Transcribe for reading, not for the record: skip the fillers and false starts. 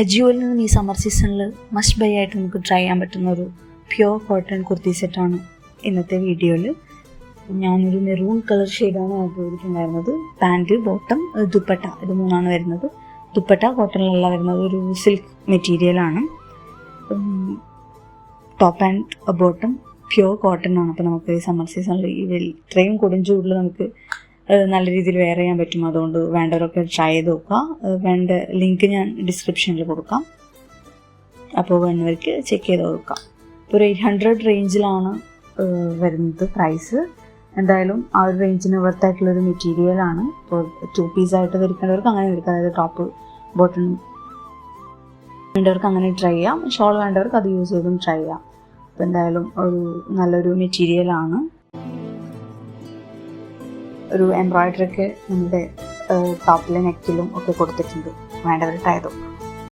അജിയോയിൽ നിന്നും ഈ സമ്മർ സീസണിൽ മസ്റ്റ് ബൈ ആയിട്ട് നമുക്ക് ട്രൈ ചെയ്യാൻ പറ്റുന്ന ഒരു പ്യുവർ കോട്ടൺ കുർത്തി സെറ്റാണ് ഇന്നത്തെ വീഡിയോയിൽ. ഞാനൊരു മെറൂൺ കളർ ഷെയ്ഡാണ് ഉപയോഗിച്ചിട്ടുണ്ടായിരുന്നത്. പാൻറ്റ്, ബോട്ടം, ദുപ്പട്ട, ഇത് മൂന്നാണ് വരുന്നത്. ദുപ്പട്ട കോട്ടണിലല്ല വരുന്നത്, ഒരു സിൽക്ക് മെറ്റീരിയലാണ്. Top and bottom pure cotton ആണ്. അപ്പോൾ നമുക്ക് ഈ സമ്മർ സീസണിൽ ഇത്രയും കൊടുംചൂടിൽ നമുക്ക് നല്ല രീതിയിൽ വെയർ ചെയ്യാൻ പറ്റും. അതുകൊണ്ട് വേണ്ടവരൊക്കെ ട്രൈ ചെയ്ത് നോക്കുക. വേണ്ട ലിങ്ക് ഞാൻ ഡിസ്ക്രിപ്ഷനിൽ കൊടുക്കാം, അപ്പോൾ വേണ്ടവർക്ക് ചെക്ക് ചെയ്ത് നോക്കാം. ഒരു 800 റേഞ്ചിലാണ് വരുന്നത് പ്രൈസ്. എന്തായാലും ആ ഒരു റേഞ്ചിന് വർത്തായിട്ടുള്ളൊരു മെറ്റീരിയലാണ്. ഇപ്പോൾ 2 പീസായിട്ട് ധരിക്കേണ്ടവർക്ക് അങ്ങനെ ധരിക്കാം, അതായത് ടോപ്പ് ബോട്ടം വേണ്ടവർക്ക് അങ്ങനെ ട്രൈ ചെയ്യാം. ഷോൾ വേണ്ടവർക്ക് അത് യൂസ് ചെയ്തും ട്രൈ ചെയ്യാം. അപ്പോൾ എന്തായാലും ഒരു നല്ലൊരു മെറ്റീരിയലാണ്. ഒരു എംബ്രോയിഡറി ഒക്കെ നമ്മുടെ ടോപ്പിലെ നെക്കിലും ഒക്കെ കൊടുത്തിട്ടുണ്ട്. വേണ്ടവർ ട്രൈ ചെയ്തു.